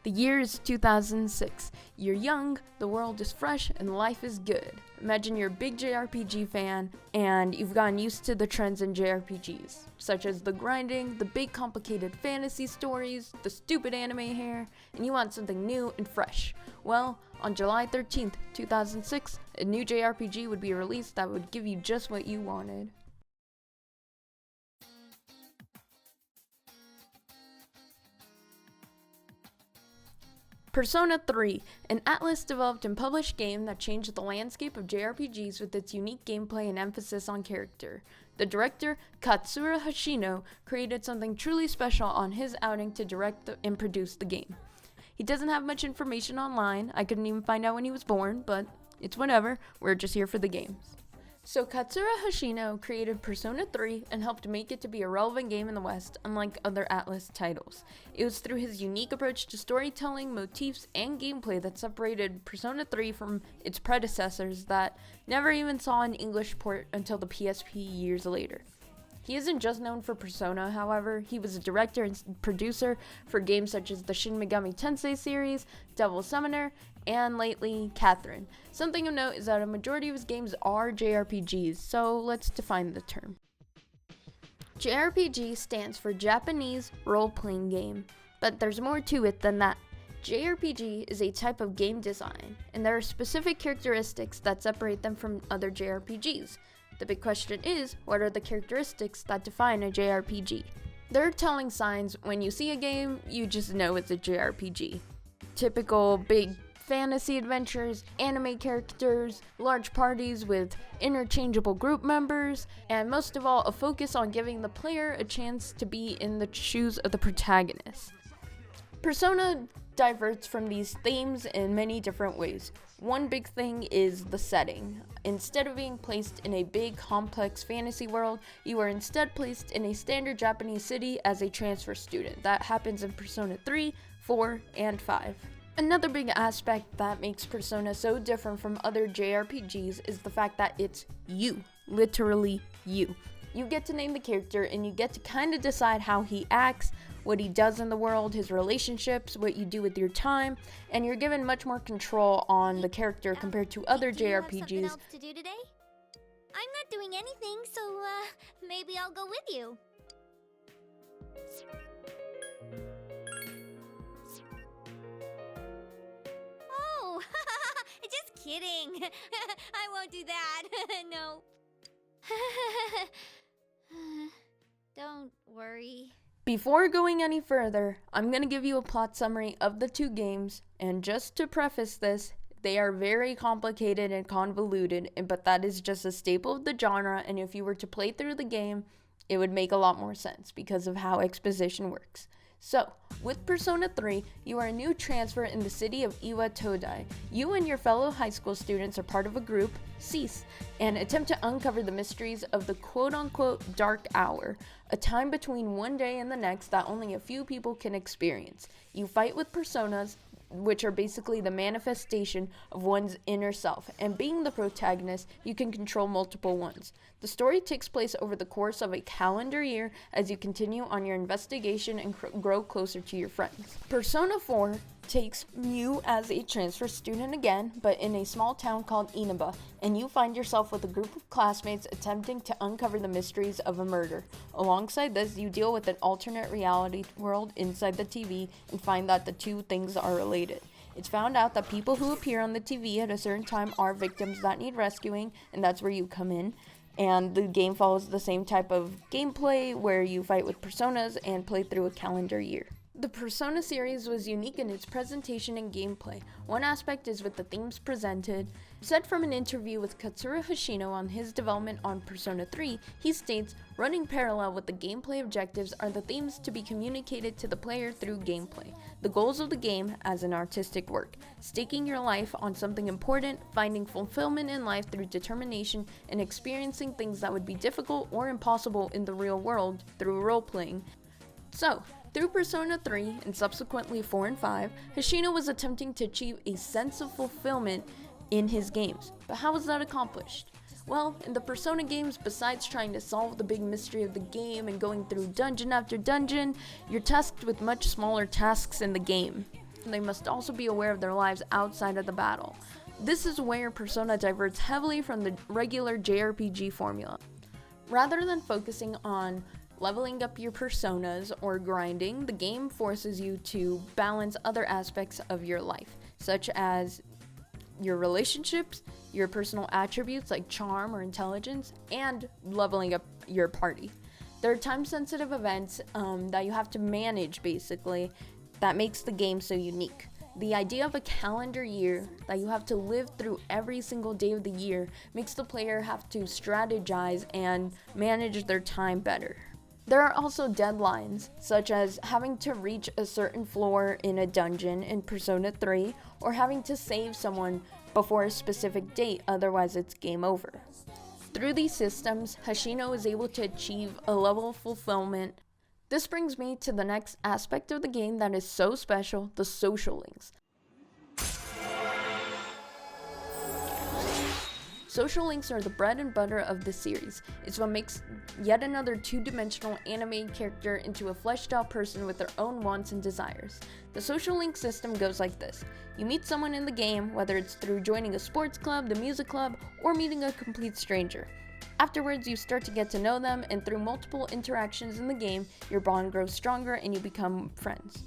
The year is 2006. You're young, the world is fresh, and life is good. Imagine you're a big JRPG fan, and you've gotten used to the trends in JRPGs, such as the grinding, the big complicated fantasy stories, the stupid anime hair, and you want something new and fresh. Well, on July 13th, 2006, a new JRPG would be released that would give you just what you wanted. Persona 3, an Atlus-developed and published game that changed the landscape of JRPGs with its unique gameplay and emphasis on character. The director, Katsura Hoshino, created something truly special on his outing to direct and produce the game. He doesn't have much information online. I couldn't even find out when he was born, but it's whatever. We're just here for the games. So Katsura Hoshino created Persona 3 and helped make it to be a relevant game in the West, unlike other Atlus titles. It was through his unique approach to storytelling, motifs, and gameplay that separated Persona 3 from its predecessors that never even saw an English port until the PSP years later. He isn't just known for Persona, however. He was a director and producer for games such as the Shin Megami Tensei series, Devil Summoner, and lately, Catherine. Something of note is that a majority of his games are JRPGs, so let's define the term. JRPG stands for Japanese Role-Playing Game, but there's more to it than that. JRPG is a type of game design, and there are specific characteristics that separate them from other JRPGs. The big question is, what are the characteristics that define a JRPG? There are telling signs. When you see a game, you just know it's a JRPG. Typical big fantasy adventures, anime characters, large parties with interchangeable group members, and most of all, a focus on giving the player a chance to be in the shoes of the protagonist. Persona diverts from these themes in many different ways. One big thing is the setting. Instead of being placed in a big, complex fantasy world, you are instead placed in a standard Japanese city as a transfer student. That happens in Persona 3, 4, and 5. Another big aspect that makes Persona so different from other JRPGs is the fact that it's you. Literally you. You get to name the character and you get to kind of decide how he acts, what he does in the world, his relationships, what you do with your time, and you're given much more control on the character compared to other JRPGs. Do you have something else to do today? I'm not doing anything, so maybe I'll go with you. Oh, just kidding. I won't do that. No. Don't worry. Before going any further, I'm going to give you a plot summary of the two games, and just to preface this, they are very complicated and convoluted, but that is just a staple of the genre, and if you were to play through the game, it would make a lot more sense because of how exposition works. So, with Persona 3, you are a new transfer in the city of Iwa Todai. You and your fellow high school students are part of a group, Cease, and attempt to uncover the mysteries of the quote-unquote dark hour, a time between one day and the next that only a few people can experience. You fight with personas, which are basically the manifestation of one's inner self, and being the protagonist, you can control multiple ones. The story takes place over the course of a calendar year as you continue on your investigation and grow closer to your friends. Persona 4 takes you as a transfer student again, but in a small town called Inaba, and you find yourself with a group of classmates attempting to uncover the mysteries of a murder. Alongside this, you deal with an alternate reality world inside the TV and find that the two things are related. It's found out that people who appear on the TV at a certain time are victims that need rescuing, and that's where you come in. And the game follows the same type of gameplay where you fight with personas and play through a calendar year. The Persona series was unique in its presentation and gameplay. One aspect is with the themes presented. Said from an interview with Katsura Hoshino on his development on Persona 3, he states, running parallel with the gameplay objectives are the themes to be communicated to the player through gameplay. The goals of the game as an artistic work, staking your life on something important, finding fulfillment in life through determination, and experiencing things that would be difficult or impossible in the real world through role-playing. So, through Persona 3 and subsequently 4 and 5, Hoshino was attempting to achieve a sense of fulfillment in his games. But how was that accomplished? Well, in the Persona games, besides trying to solve the big mystery of the game and going through dungeon after dungeon, you're tasked with much smaller tasks in the game. they must also be aware of their lives outside of the battle. This is where Persona diverts heavily from the regular JRPG formula. Rather than focusing on leveling up your personas or grinding, the game forces you to balance other aspects of your life, such as your relationships, your personal attributes like charm or intelligence, and leveling up your party. There are time-sensitive events that you have to manage, basically, that makes the game so unique. The idea of a calendar year that you have to live through every single day of the year makes the player have to strategize and manage their time better. There are also deadlines, such as having to reach a certain floor in a dungeon in Persona 3, or having to save someone before a specific date, otherwise it's game over. Through these systems, Hashino is able to achieve a level of fulfillment. This brings me to the next aspect of the game that is so special, the social links. Social links are the bread and butter of the series. It's what makes yet another two-dimensional animated character into a fleshed-out person with their own wants and desires. The social link system goes like this. You meet someone in the game, whether it's through joining a sports club, the music club, or meeting a complete stranger. Afterwards, you start to get to know them, and through multiple interactions in the game, your bond grows stronger and you become friends.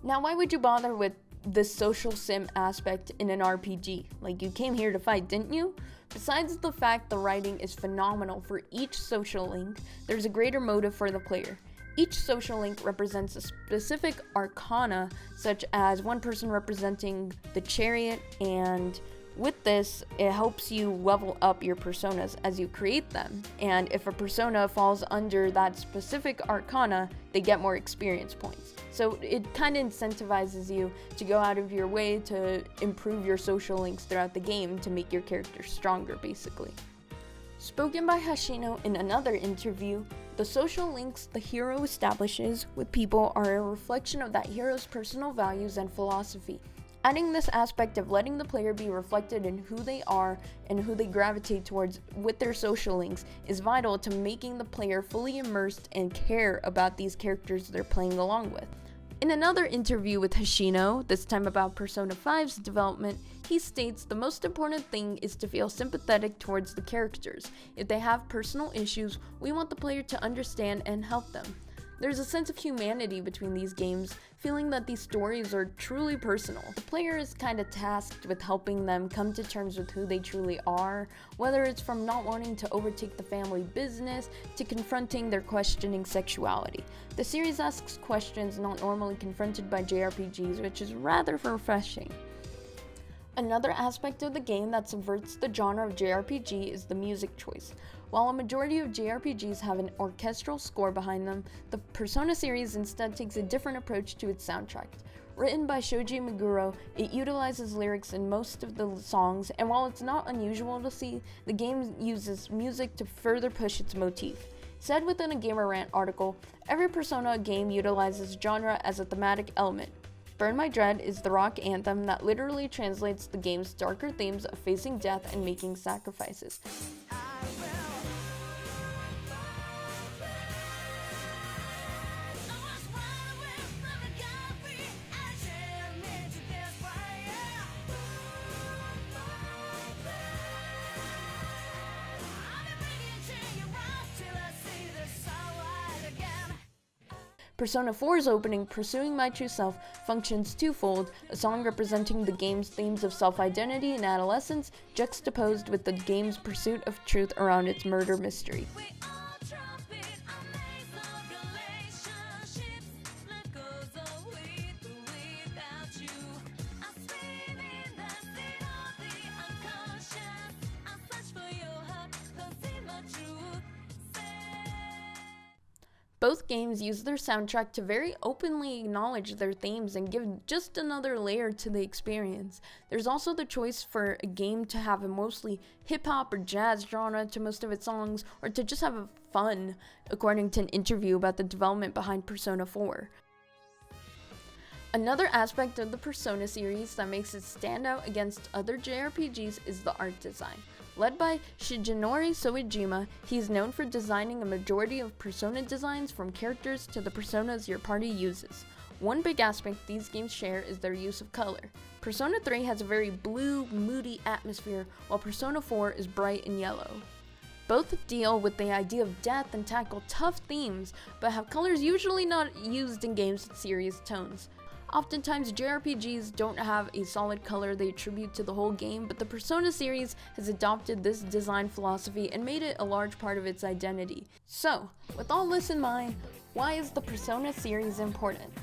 Now, why would you bother with this social sim aspect in an RPG? Like, you came here to fight, didn't you? Besides the fact the writing is phenomenal for each social link, there's a greater motive for the player. Each social link represents a specific arcana, such as one person representing the chariot, and with this, it helps you level up your personas as you create them. And if a persona falls under that specific arcana, they get more experience points. So it kind of incentivizes you to go out of your way to improve your social links throughout the game to make your character stronger, basically. Spoken by Hashino in another interview, the social links the hero establishes with people are a reflection of that hero's personal values and philosophy. Adding this aspect of letting the player be reflected in who they are and who they gravitate towards with their social links is vital to making the player fully immersed and care about these characters they're playing along with. In another interview with Hashino, this time about Persona 5's development, he states the most important thing is to feel sympathetic towards the characters. If they have personal issues, we want the player to understand and help them. There's a sense of humanity between these games, feeling that these stories are truly personal. The player is kind of tasked with helping them come to terms with who they truly are, whether it's from not wanting to overtake the family business to confronting their questioning sexuality. The series asks questions not normally confronted by JRPGs, which is rather refreshing. Another aspect of the game that subverts the genre of JRPG is the music choice. While a majority of JRPGs have an orchestral score behind them, the Persona series instead takes a different approach to its soundtrack. Written by Shoji Meguro, it utilizes lyrics in most of the songs, and while it's not unusual to see, the game uses music to further push its motif. Said within a Gamer Rant article, every Persona game utilizes genre as a thematic element. Burn My Dread is the rock anthem that literally translates the game's darker themes of facing death and making sacrifices. Persona 4's opening, Pursuing My True Self, functions twofold, a song representing the game's themes of self-identity and adolescence, juxtaposed with the game's pursuit of truth around its murder mystery. Both games use their soundtrack to very openly acknowledge their themes and give just another layer to the experience. There's also the choice for a game to have a mostly hip-hop or jazz genre to most of its songs, or to just have fun, according to an interview about the development behind Persona 4. Another aspect of the Persona series that makes it stand out against other JRPGs is the art design. Led by Shigenori Soejima, he is known for designing a majority of Persona designs from characters to the personas your party uses. One big aspect these games share is their use of color. Persona 3 has a very blue, moody atmosphere, while Persona 4 is bright and yellow. Both deal with the idea of death and tackle tough themes, but have colors usually not used in games with serious tones. Oftentimes, JRPGs don't have a solid color they attribute to the whole game, but the Persona series has adopted this design philosophy and made it a large part of its identity. So, with all this in mind, why is the Persona series important?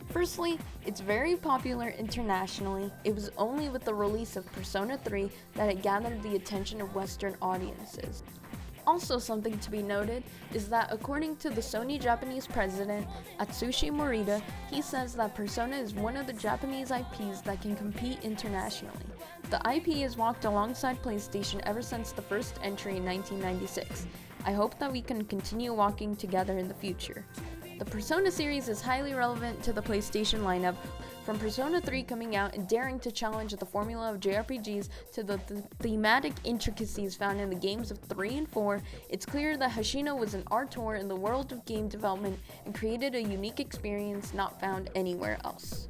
Firstly, it's very popular internationally. It was only with the release of Persona 3 that it gathered the attention of Western audiences. Also, something to be noted is that according to the Sony Japanese president, Atsushi Morita, he says that Persona is one of the Japanese IPs that can compete internationally. The IP has walked alongside PlayStation ever since the first entry in 1996. I hope that we can continue walking together in the future. The Persona series is highly relevant to the PlayStation lineup, from Persona 3 coming out and daring to challenge the formula of JRPGs to the thematic intricacies found in the games of 3 and 4. It's clear that Hoshino was an auteur in the world of game development and created a unique experience not found anywhere else.